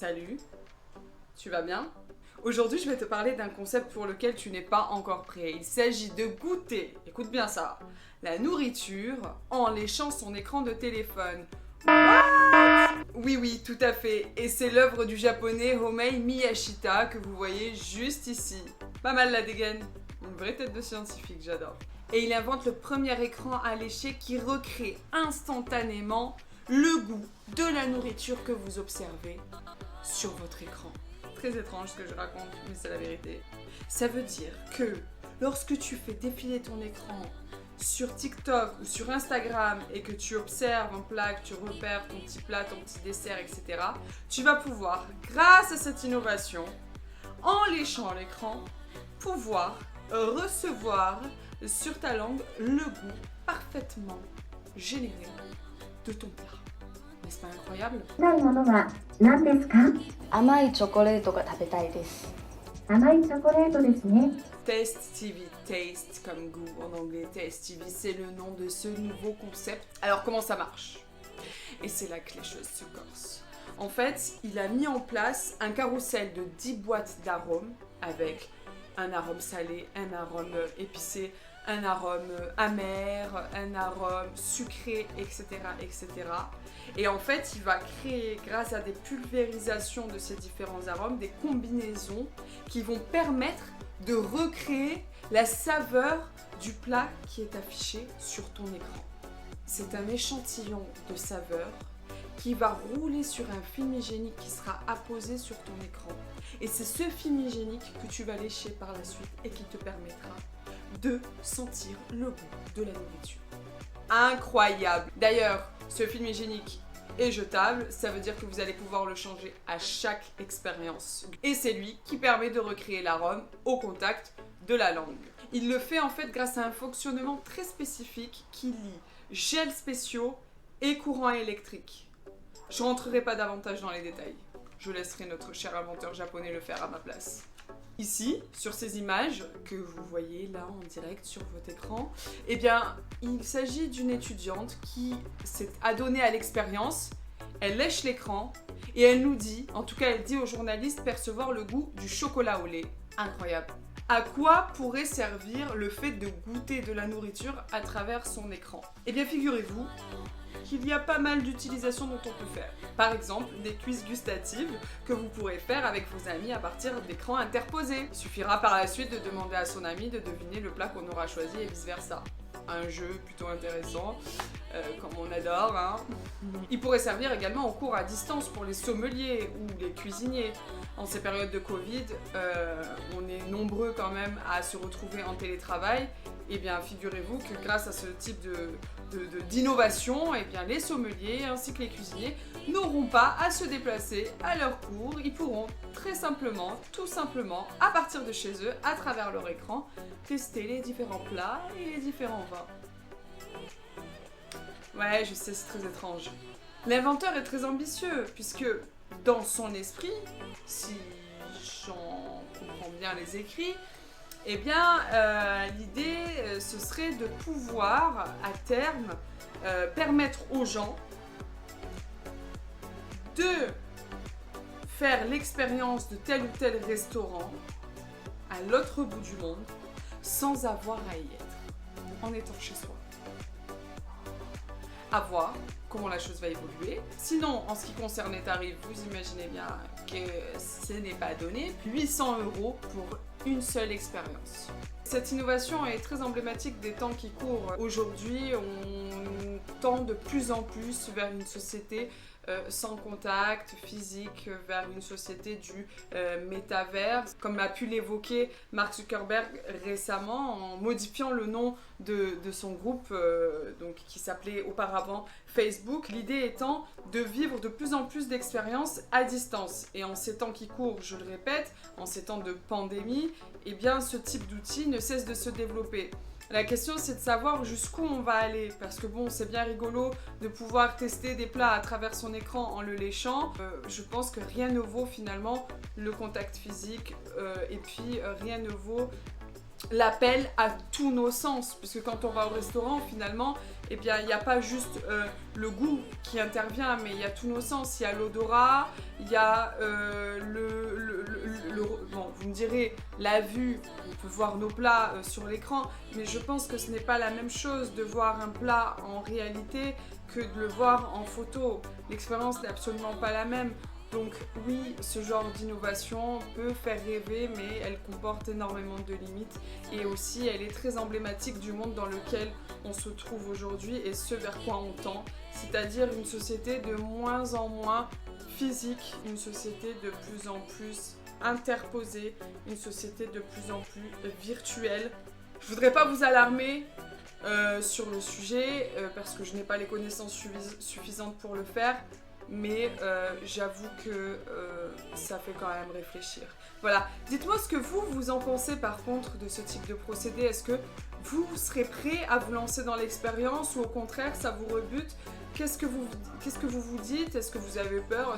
Salut, tu vas bien? Aujourd'hui, je vais te parler d'un concept pour lequel tu n'es pas encore prêt. Il s'agit de goûter, écoute bien ça, la nourriture en léchant son écran de téléphone. What? Oui, tout à fait. Et c'est l'œuvre du japonais Homei Miyashita que vous voyez juste ici. Pas mal la dégaine. Une vraie tête de scientifique, j'adore. Et il invente le premier écran à lécher qui recrée instantanément le goût de la nourriture que vous observez sur votre écran. Très étrange ce que je raconte, mais c'est la vérité. Ça veut dire que lorsque tu fais défiler ton écran sur TikTok ou sur Instagram et que tu observes un plat, que tu repères ton petit plat, ton petit dessert, etc., tu vas pouvoir, grâce à cette innovation, en léchant l'écran, pouvoir recevoir sur ta langue le goût parfaitement généré de ton plat. N'est-ce pas incroyable? ないものは何ですか？甘いチョコレートが食べたいです。甘いチョコレートですね。Taste TV, taste comme goût en anglais, Taste TV, c'est le nom de ce nouveau concept. Alors comment ça marche? Et c'est là que les choses se corsent. En fait, il a mis en place un carrousel de 10 boîtes d'arômes avec un arôme salé, un arôme épicé, un arôme amer, un arôme sucré, etc., etc. Et en fait, il va créer, grâce à des pulvérisations de ces différents arômes, des combinaisons qui vont permettre de recréer la saveur du plat qui est affiché sur ton écran. C'est un échantillon de saveurs qui va rouler sur un film hygiénique qui sera apposé sur ton écran. Et c'est ce film hygiénique que tu vas lécher par la suite et qui te permettra de sentir le goût de la nourriture. Incroyable! D'ailleurs, ce film hygiénique est jetable, ça veut dire que vous allez pouvoir le changer à chaque expérience. Et c'est lui qui permet de recréer l'arôme au contact de la langue. Il le fait en fait grâce à un fonctionnement très spécifique qui lie gels spéciaux et courant électrique. Je rentrerai pas davantage dans les détails. Je laisserai notre cher inventeur japonais le faire à ma place. Ici, sur ces images que vous voyez là en direct sur votre écran, eh bien, il s'agit d'une étudiante qui s'est adonnée à l'expérience. Elle lèche l'écran et elle nous dit, en tout cas elle dit aux journalistes, percevoir le goût du chocolat au lait. Incroyable. À quoi pourrait servir le fait de goûter de la nourriture à travers son écran? Eh bien, figurez-vous qu'il y a pas mal d'utilisations dont on peut faire. Par exemple, des quiz gustatives que vous pourrez faire avec vos amis à partir d'écrans interposés. Il suffira par la suite de demander à son ami de deviner le plat qu'on aura choisi et vice versa. Un jeu plutôt intéressant, comme on adore, hein. Il pourrait servir également en cours à distance pour les sommeliers ou les cuisiniers. En ces périodes de Covid, on est nombreux quand même à se retrouver en télétravail. Et bien, figurez-vous que grâce à ce type d'innovation, eh bien, les sommeliers ainsi que les cuisiniers n'auront pas à se déplacer à leur cours. Ils pourront très simplement, tout simplement, à partir de chez eux, à travers leur écran, tester les différents plats et les différents vins. Ouais, je sais, c'est très étrange. L'inventeur est très ambitieux, puisque dans son esprit, si j'en comprends bien les écrits, eh bien, l'idée, ce serait de pouvoir, à terme, permettre aux gens de faire l'expérience de tel ou tel restaurant à l'autre bout du monde sans avoir à y être, en étant chez soi. À voir comment la chose va évoluer. Sinon, en ce qui concerne les tarifs, vous imaginez bien que ce n'est pas donné. 800 € pour une seule expérience. Cette innovation est très emblématique des temps qui courent. Aujourd'hui, on tend de plus en plus vers une société sans contact physique, vers une société du métaverse, comme a pu l'évoquer Mark Zuckerberg récemment en modifiant le nom de son groupe donc, qui s'appelait auparavant Facebook. L'idée étant de vivre de plus en plus d'expériences à distance. Et en ces temps qui courent, je le répète, en ces temps de pandémie, eh bien ce type d'outil ne cesse de se développer. La question, c'est de savoir jusqu'où on va aller, parce que bon, c'est bien rigolo de pouvoir tester des plats à travers son écran en le léchant. Je pense que rien ne vaut finalement le contact physique et puis rien ne vaut l'appel à tous nos sens, puisque quand on va au restaurant, finalement, eh bien il n'y a pas juste le goût qui intervient, mais il y a tous nos sens. Il y a l'odorat, il y a bon, vous me direz, la vue, on peut voir nos plats sur l'écran, mais je pense que ce n'est pas la même chose de voir un plat en réalité que de le voir en photo. L'expérience n'est absolument pas la même. Donc oui, ce genre d'innovation peut faire rêver, mais elle comporte énormément de limites et aussi elle est très emblématique du monde dans lequel on se trouve aujourd'hui et ce vers quoi on tend, c'est-à-dire une société de moins en moins physique, une société de plus en plus interposée, une société de plus en plus virtuelle. Je voudrais pas vous alarmer sur le sujet parce que je n'ai pas les connaissances suffisantes pour le faire. Mais j'avoue que ça fait quand même réfléchir. Voilà, dites-moi ce que vous en pensez par contre de ce type de procédé. Est-ce que vous serez prêt à vous lancer dans l'expérience ou au contraire ça vous rebute? Qu'est-ce que vous vous dites? Est-ce que vous avez peur?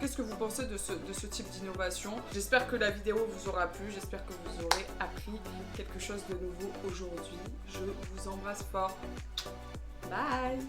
Qu'est-ce que vous pensez de ce type d'innovation? J'espère que la vidéo vous aura plu, j'espère que vous aurez appris quelque chose de nouveau aujourd'hui. Je vous embrasse fort. Bye!